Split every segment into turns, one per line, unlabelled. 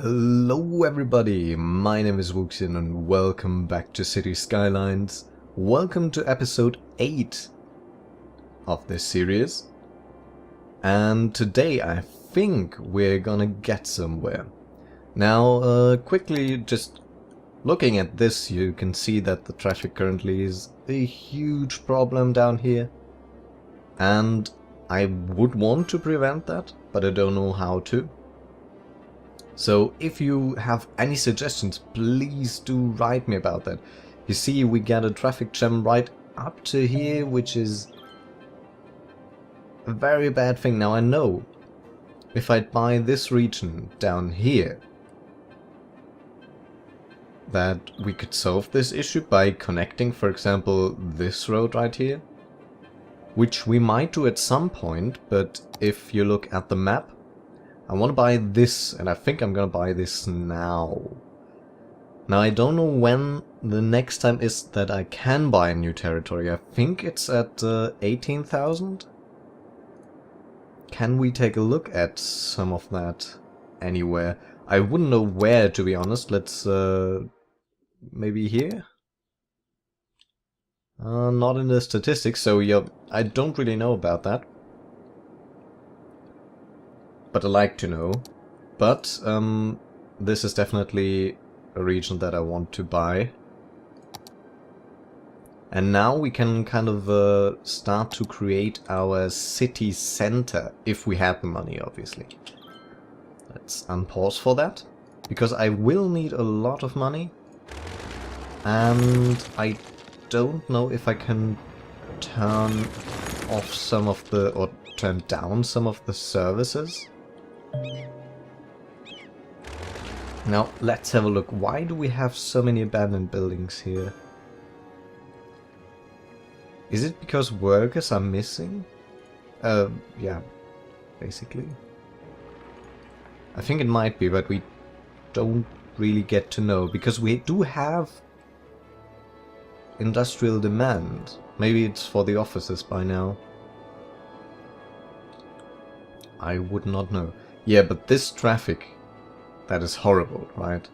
Hello everybody, my name is Wuxian and welcome back to City Skylines. Welcome to episode 8 of this series. And today I think we're gonna get somewhere. Now, quickly just looking at this, you can see that the traffic currently is a huge problem down here. And I would want to prevent that, but I don't know how to. So if you have any suggestions, please do write me about that. You see, we get a traffic jam right up to here, which is a very bad thing. Now I know, if I buy this region down here, that we could solve this issue by connecting, for example, this road right here. Which we might do at some point, but if you look at the map, I want to buy this, and I think I'm gonna buy this now. Now I don't know when the next time is that I can buy a new territory. I think it's at 18,000. Can we take a look at some of that anywhere? I wouldn't know where, to be honest. Let's maybe here? Not in the statistics, so yeah, I don't really know about that. But I like to know. But this is definitely a region that I want to buy. And now we can kind of start to create our city center, if we have the money, obviously. Let's unpause for that, because I will need a lot of money. And I don't know if I can turn off some of the, or turn down some of the services. Now, let's have a look. Why do we have so many abandoned buildings here? Is it because workers are missing? Yeah, basically. I think it might be, but we don't really get to know, because we do have industrial demand. Maybe it's for the offices by now. I would not know. Yeah, but this traffic, that is horrible, right?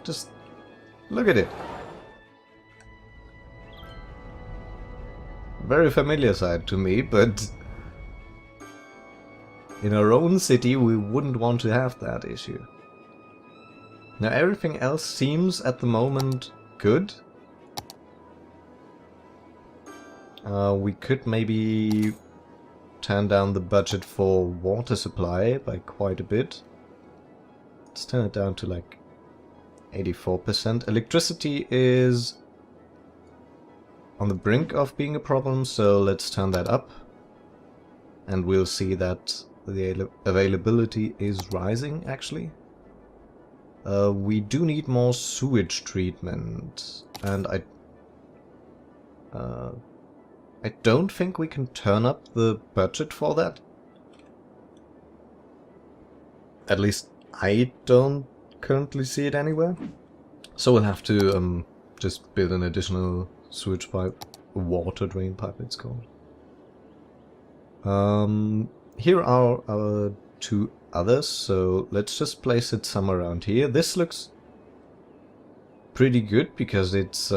Just look at it. Very familiar sight to me, but in our own city we wouldn't want to have that issue. Now everything else seems at the moment good. We could maybe turn down the budget for water supply by quite a bit. Let's turn it down to like 84%. Electricity is on the brink of being a problem, so let's turn that up. And we'll see that the availability is rising, actually. We do need more sewage treatment, and I don't think we can turn up the budget for that. At least I don't currently see it anywhere. So we'll have to just build an additional sewage pipe, water drain pipe it's called. Here are our two others, so let's just place it somewhere around here. This looks pretty good because it's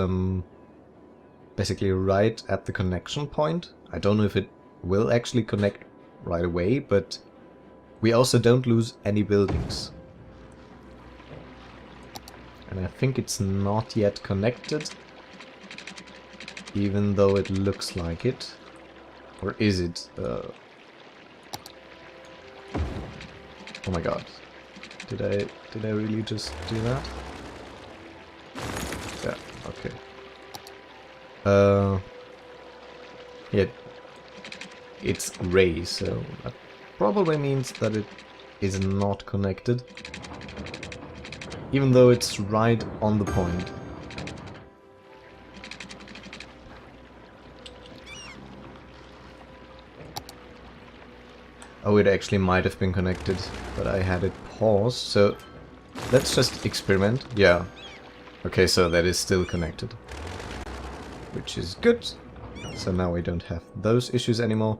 basically right at the connection point. I don't know if it will actually connect right away, but we also don't lose any buildings. And I think it's not yet connected, even though it looks like it. Or is it? Oh my god. Did I really just do that? Yeah, okay. Yeah, it's gray, so that probably means that it is not connected, even though it's right on the point. Oh, it actually might have been connected, but I had it paused, so let's just experiment. Yeah. Okay, so that is still connected, which is good. So now we don't have those issues anymore.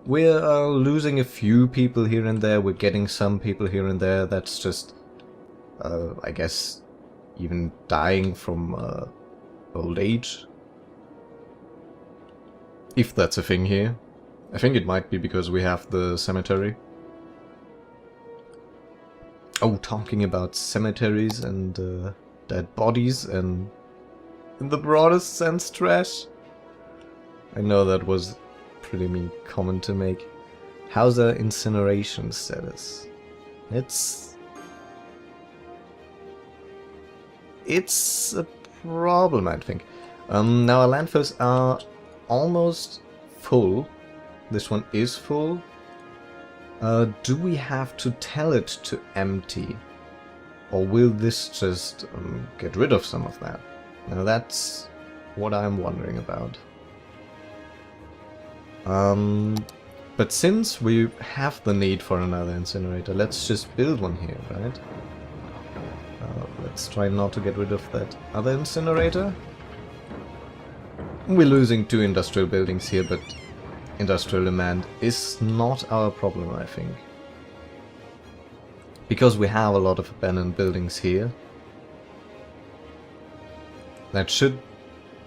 We're losing a few people here and there, we're getting some people here and there, that's just, I guess, even dying from old age. If that's a thing here. I think it might be because we have the cemetery. Oh, talking about cemeteries and dead bodies and, in the broadest sense, trash. I know that was pretty mean comment to make. How's our incineration status? It's a problem, I think. Now our landfills are almost full. This one is full. Do we have to tell it to empty? Or will this just get rid of some of that? Now that's what I'm wondering about. But since we have the need for another incinerator, let's just build one here, right? Let's try not to get rid of that other incinerator. We're losing 2 industrial buildings here, but industrial demand is not our problem, I think. Because we have a lot of abandoned buildings here. That should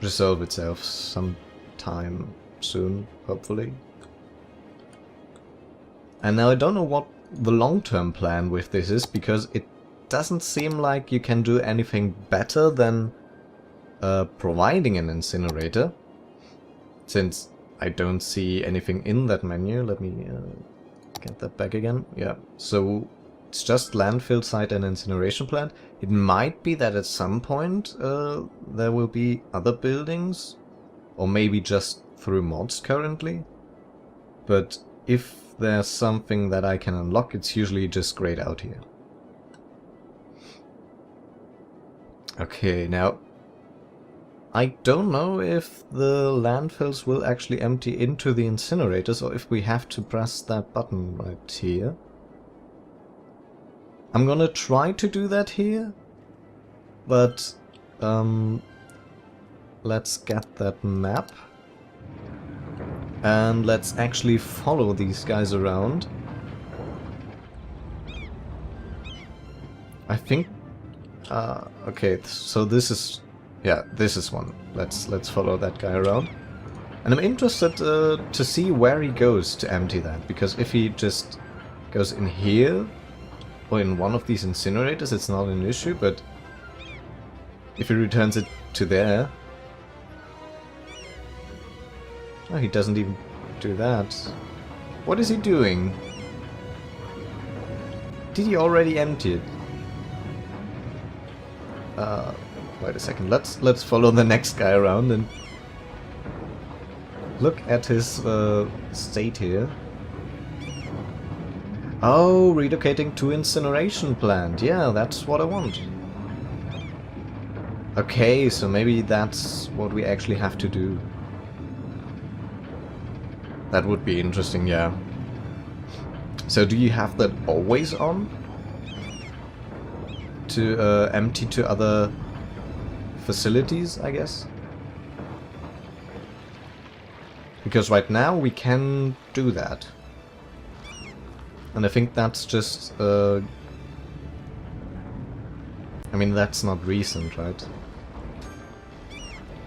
resolve itself sometime soon, hopefully. And now I don't know what the long-term plan with this is, because it doesn't seem like you can do anything better than providing an incinerator. Since I don't see anything in that menu. Let me get that back again. Yeah, so it's just landfill site and incineration plant. It might be that at some point there will be other buildings, or maybe just through mods currently. But if there's something that I can unlock, it's usually just grayed out here. Okay, now I don't know if the landfills will actually empty into the incinerators or if we have to press that button right here. I'm gonna try to do that here, but let's get that map and let's actually follow these guys around. I think okay, so this is, yeah, this is one. Let's follow that guy around. And I'm interested to see where he goes to empty that, because if he just goes in here or in one of these incinerators, it's not an issue, but if he returns it to there... Oh, he doesn't even do that. What is he doing? Did he already empty it? Wait a second. Let's follow the next guy around and look at his state here. Oh, relocating to incineration plant. Yeah, that's what I want. Okay, so maybe that's what we actually have to do. That would be interesting, yeah. So do you have that always on? To empty to other facilities, I guess? Because right now we can do that. And I think that's just... I mean, that's not recent, right?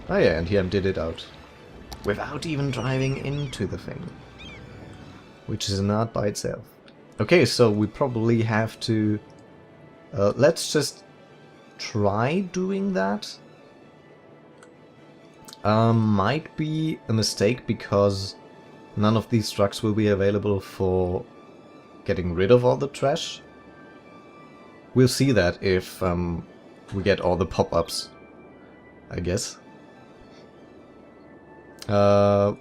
Oh yeah, and he emptied it out. Without even driving into the thing. Which is an art by itself. Okay, so we probably have to... let's just try doing that. Might be a mistake because none of these trucks will be available for getting rid of all the trash. We'll see that if we get all the pop-ups, I guess. Where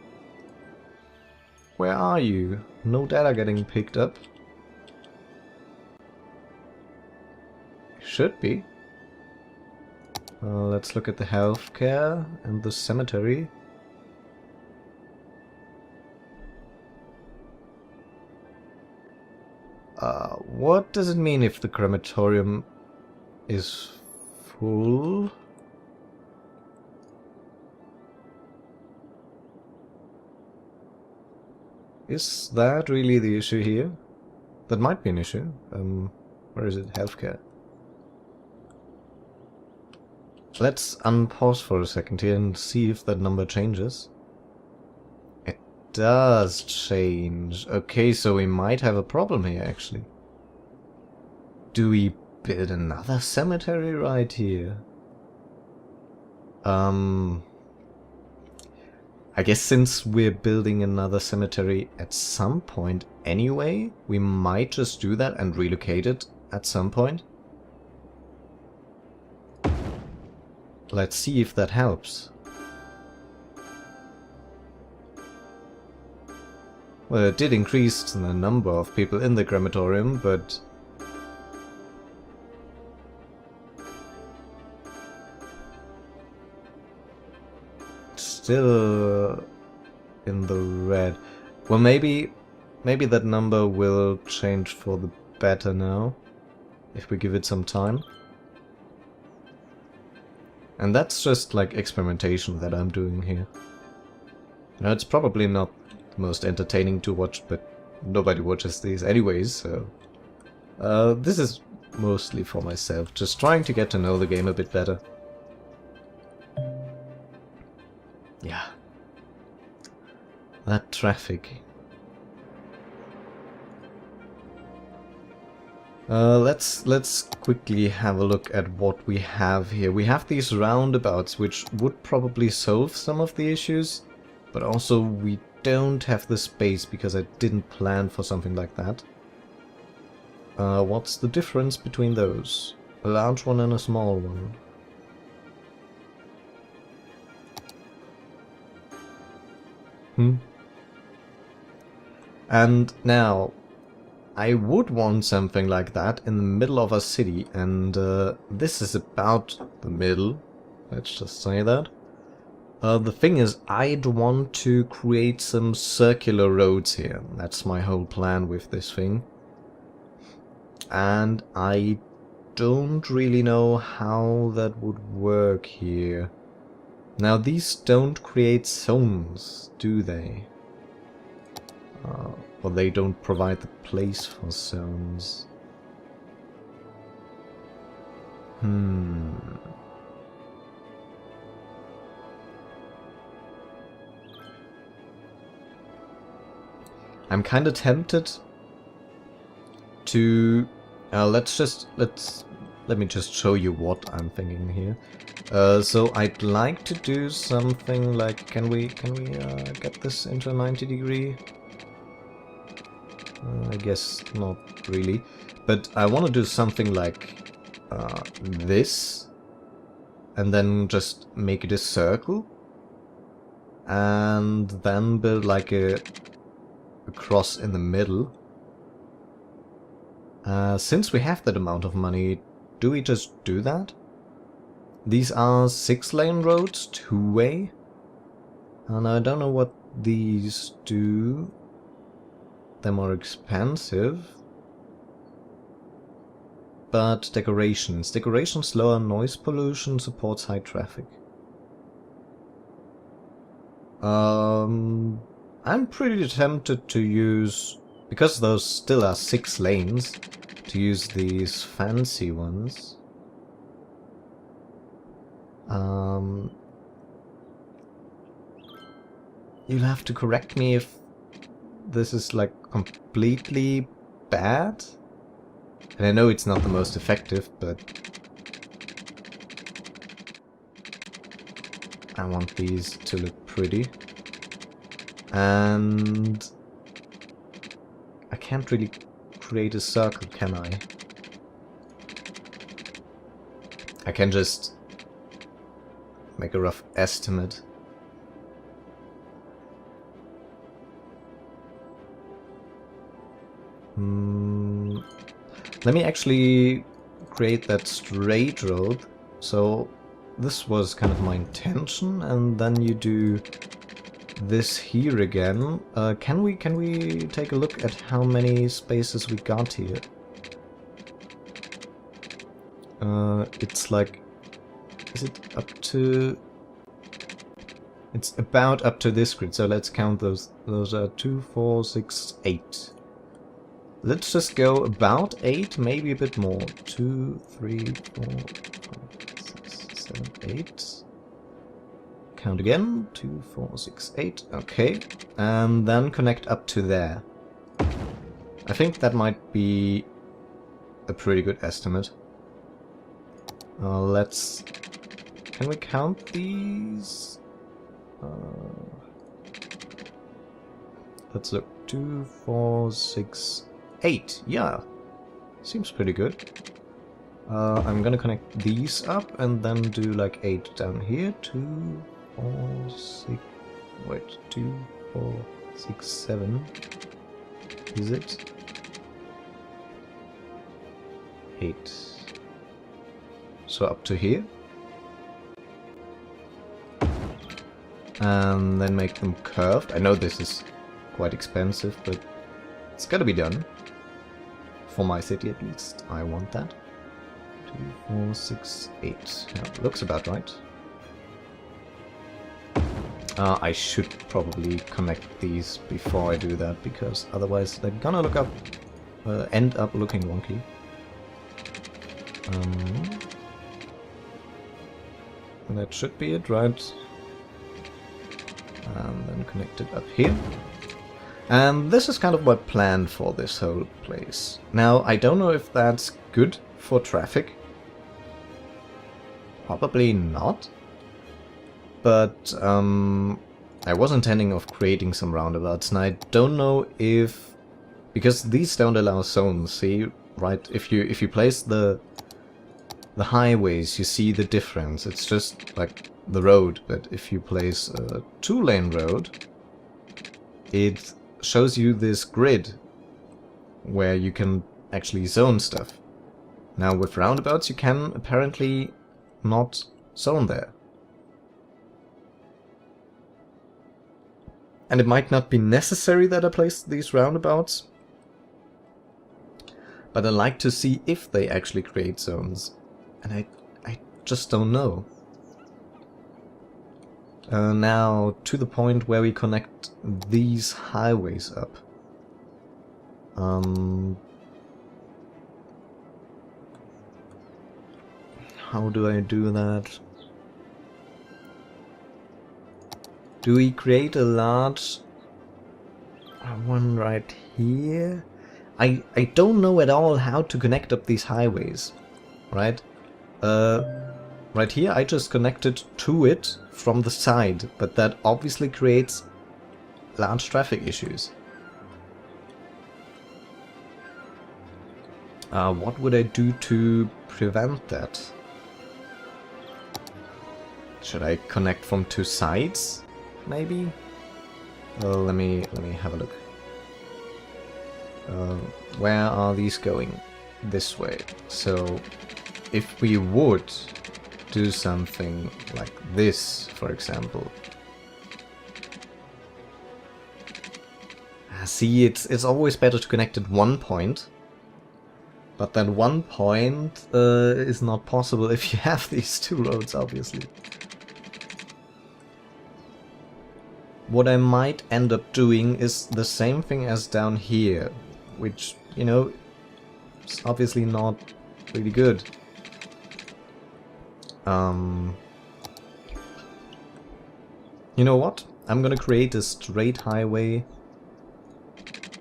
are you? No data getting picked up. Should be. Let's look at the healthcare and the cemetery. What does it mean if the crematorium is full? Is that really the issue here? That might be an issue. Where is it? Healthcare. Let's unpause for a second here and see if that number changes. It does change. Okay, so we might have a problem here, actually. Do we build another cemetery right here? I guess since we're building another cemetery at some point anyway, we might just do that and relocate it at some point. Let's see if that helps. Well, it did increase the number of people in the crematorium, but still in the red. Well, maybe that number will change for the better now, if we give it some time. And that's just like experimentation that I'm doing here. You know, it's probably not the most entertaining to watch, but nobody watches these anyways, so... this is mostly for myself, just trying to get to know the game a bit better. Yeah. That traffic. Let's quickly have a look at what we have here. We have these roundabouts, which would probably solve some of the issues, but also we don't have the space because I didn't plan for something like that. What's the difference between those? A large one and a small one. And now, I would want something like that in the middle of a city, and this is about the middle, let's just say that. The thing is, I'd want to create some circular roads here. That's my whole plan with this thing. And I don't really know how that would work here. Now, these don't create zones, do they? Or they don't provide the place for zones. I'm kinda tempted to... let me just show you what I'm thinking here. So I'd like to do something like... Can we get this into a 90 degree? I guess not really, but I want to do something like this, and then just make it a circle, and then build like a cross in the middle. Since we have that amount of money, do we just do that? These are 6-lane roads, 2-way, and I don't know what these do. They're more expensive. But decorations. Decorations lower noise pollution, supports high traffic. I'm pretty tempted to use, because those still are 6 lanes, to use these fancy ones. You'll have to correct me if this is like completely bad. And I know it's not the most effective, but I want these to look pretty. And I can't really create a circle, can I? I can just make a rough estimate. Let me actually create that straight road. So this was kind of my intention, and then you do this here again. Can we take a look at how many spaces we got here? It's like, is it up to It's about up to this grid, so let's count those. Those are 2, 4, 6, 8. Let's just go about 8, maybe a bit more. 2, 3, 4, 5, 6, 7, 8. Count again. 2, 4, 6, 8. Okay. And then connect up to there. I think that might be a pretty good estimate. Let's... Can we count these? Let's look. 2, 4, 6, 8. Yeah. Seems pretty good. I'm gonna connect these up and then do like 8 down here. 2, 4, 6... Wait. 2, 4, 6, 7. Is it? 8. So up to here. And then make them curved. I know this is quite expensive, but it's gotta be done. For my city at least. I want that. 2, 4, 6, 8. Yeah, looks about right. I should probably connect these before I do that, because otherwise they're gonna look up, end up looking wonky. That should be it, right? And then connect it up here. And this is kind of my plan for this whole place. Now, I don't know if that's good for traffic. Probably not. But I was intending of creating some roundabouts, and I don't know if... Because these don't allow zones, see? Right, if you place the highways, you see the difference. It's just like the road, but if you place a 2-lane road, it shows you this grid where you can actually zone stuff. Now with roundabouts you can apparently not zone there. And it might not be necessary that I place these roundabouts, but I like to see if they actually create zones. And I just don't know. Now, to the point where we connect these highways up. How do I do that? Do we create a large one right here? I don't know at all how to connect up these highways, right? Right here I just connected to it from the side, but that obviously creates large traffic issues. What would I do to prevent that? Should I connect from 2 sides, maybe? Well, let me have a look. Where are these going? This way. So if we would do something like this, for example. See, it's always better to connect at one point, but that one point is not possible if you have these 2 roads, obviously. What I might end up doing is the same thing as down here, which, you know, is obviously not really good. You know what? I'm gonna create a straight highway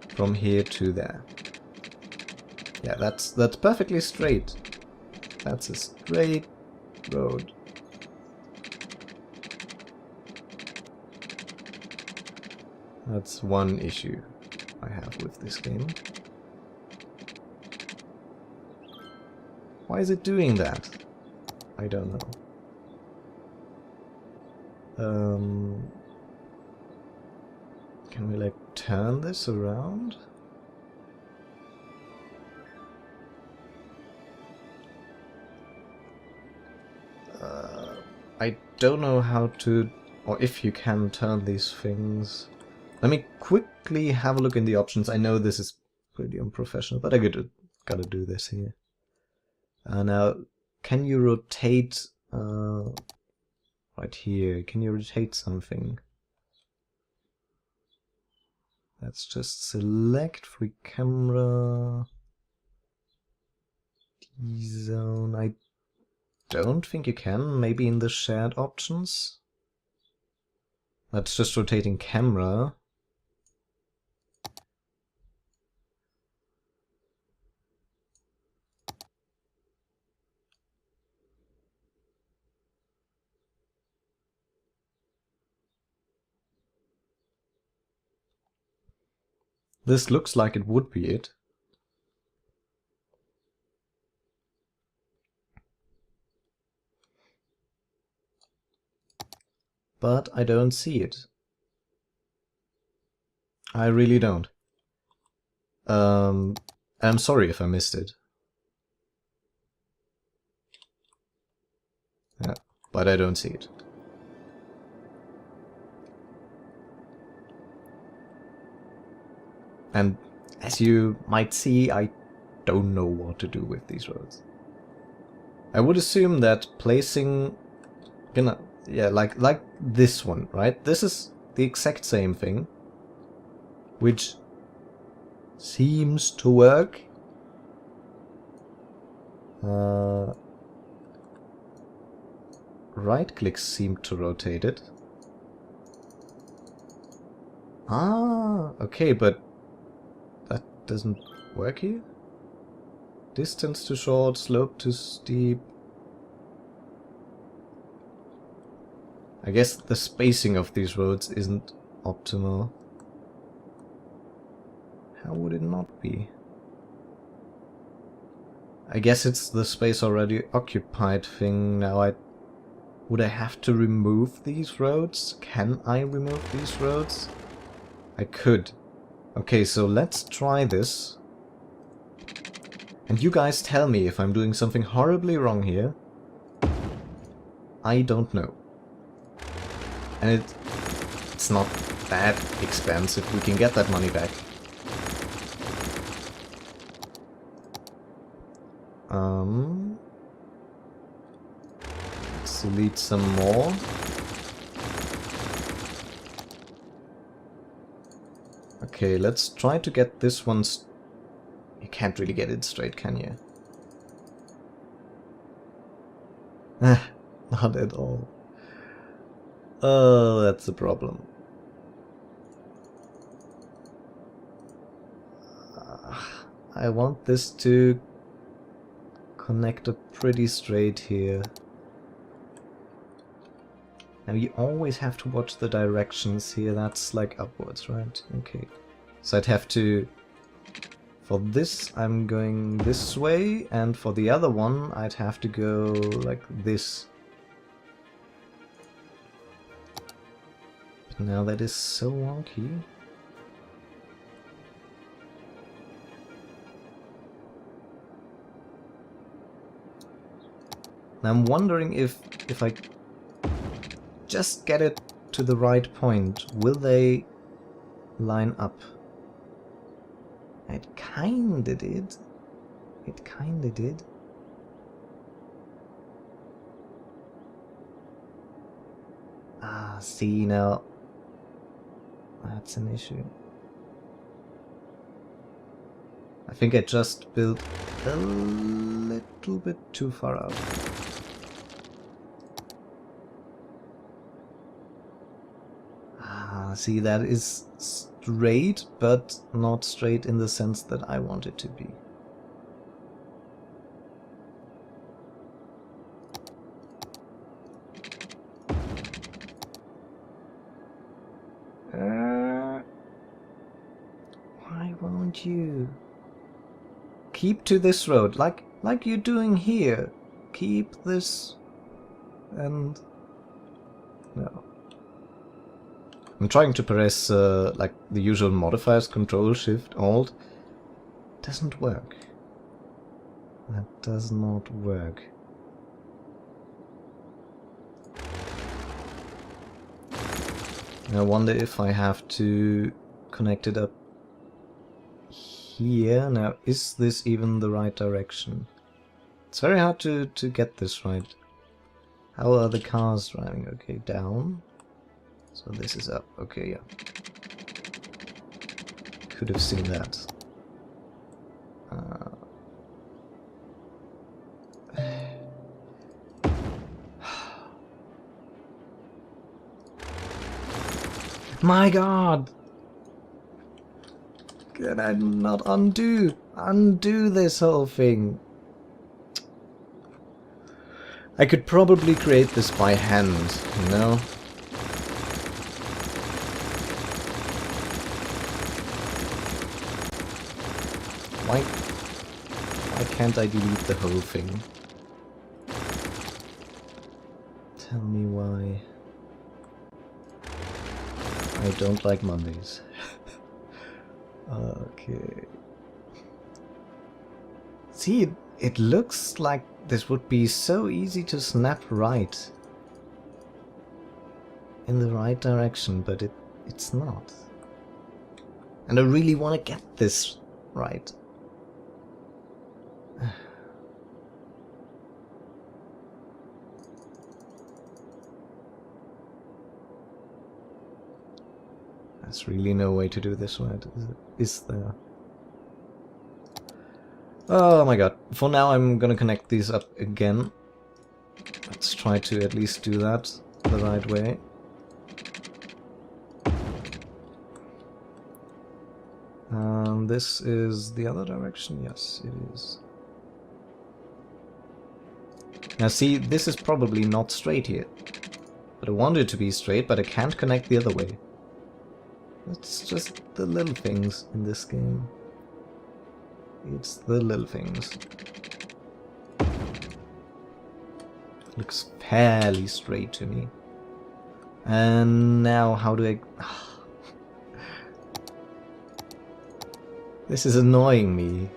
from here to there. Yeah, that's perfectly straight. That's a straight road. That's one issue I have with this game. Why is it doing that? I don't know. Can we like turn this around? I don't know how to, or if you can turn these things. Let me quickly have a look in the options. I know this is pretty unprofessional, but I gotta do this here. Now, can you rotate? Right Right here. Can you rotate something? Let's just select free camera. D-zone. I don't think you can. Maybe in the shared options. That's just rotating camera. This looks like it would be it. But I don't see it. I really don't. I'm sorry if I missed it. Yeah, but I don't see it. And as you might see, I don't know what to do with these roads. I would assume that placing... yeah, like this one, right? This is the exact same thing, which seems to work. Right clicks seem to rotate it. Ah, okay, but that doesn't work here? Distance too short, slope too steep. I guess the spacing of these roads isn't optimal. How would it not be? I guess it's the space already occupied thing. Now would I have to remove these roads? Can I remove these roads? I could. Okay, so let's try this. And you guys tell me if I'm doing something horribly wrong here. I don't know. And it's not that expensive. We can get that money back. Let's delete some more. Okay, let's try to get this one. You can't really get it straight, can you? Not at all. Oh, that's a problem. I want this to connect up pretty straight here. Now you always have to watch the directions here. That's like upwards, right? Okay. So I'd have to... For this, I'm going this way, and for the other one, I'd have to go like this. But now that is so wonky. And I'm wondering if I just get it to the right point, will they line up? It kinda did. It kinda did. Ah, see now. That's an issue. I think I just built a little bit too far out. Ah, see, that is straight, but not straight in the sense that I want it to be. Why won't you? Keep to this road, like you're doing here. Keep this and... No. I'm trying to press like the usual modifiers, Control, Shift, Alt. Doesn't work. That does not work. I wonder if I have to connect it up here. Now, is this even the right direction? It's very hard to get this right. How are the cars driving? Okay, down. So this is up. Okay, yeah. Could have seen that. My god! Can I not undo this whole thing? I could probably create this by hand, you know? Why can't I delete the whole thing? Tell me why. I don't like Mondays. Okay. See, it looks like this would be so easy to snap right. In the right direction, but it's not. And I really want to get this right. There's really no way to do this right, is there? Oh my god. For now I'm gonna connect these up again. Let's try to at least do that the right way. This is the other direction? Yes, it is. Now see, this is probably not straight here. But I want it to be straight, but I can't connect the other way. It's just the little things in this game. It's the little things. Looks fairly straight to me. And now how do I... This is annoying me.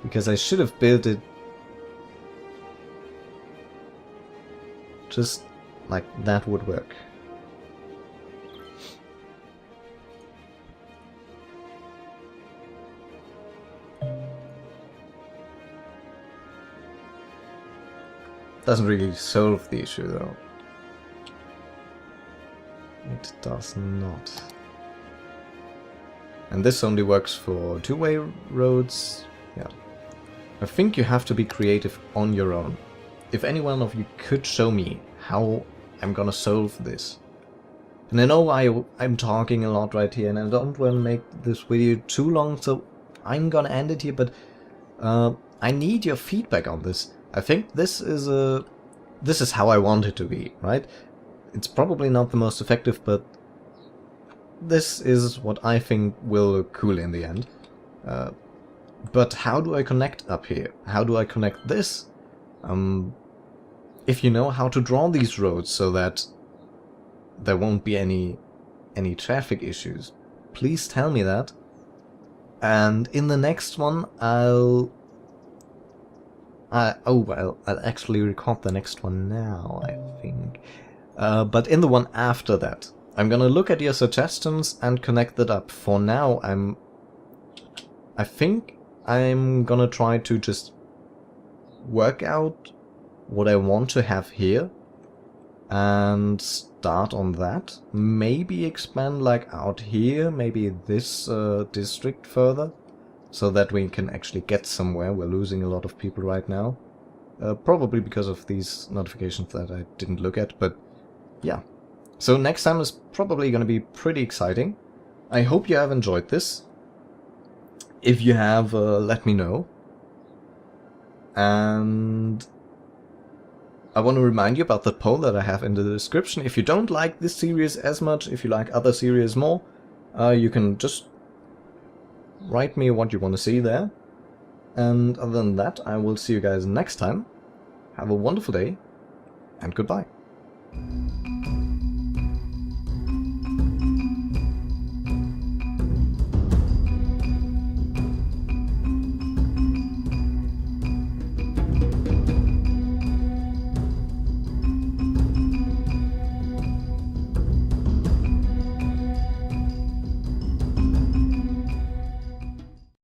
Because I should have built it just like that would work. Doesn't really solve the issue though. It does not. And this only works for two-way roads. Yeah. I think you have to be creative on your own. If any one of you could show me how I'm gonna solve this. And I know I'm talking a lot right here and I don't want to make this video too long, so I'm gonna end it here, but I need your feedback on this. I think this is how I want it to be, right? It's probably not the most effective, but this is what I think will look cool in the end. But how do I connect up here? How do I connect this? If you know how to draw these roads so that there won't be any traffic issues, please tell me that. And in the next one, I'll actually record the next one now, I think. But in the one after that, I'm gonna look at your suggestions and connect that up. For now, I think I'm gonna try to just work out what I want to have here and start on that. Maybe expand like out here, maybe this district further, so that we can actually get somewhere. We're losing a lot of people right now. Probably because of these notifications that I didn't look at, but yeah. So next time is probably going to be pretty exciting. I hope you have enjoyed this. If you have, let me know. And I want to remind you about the poll that I have in the description. If you don't like this series as much, if you like other series more, you can just write me what you want to see there. And other than that, I will see you guys next time. Have a wonderful day, and goodbye.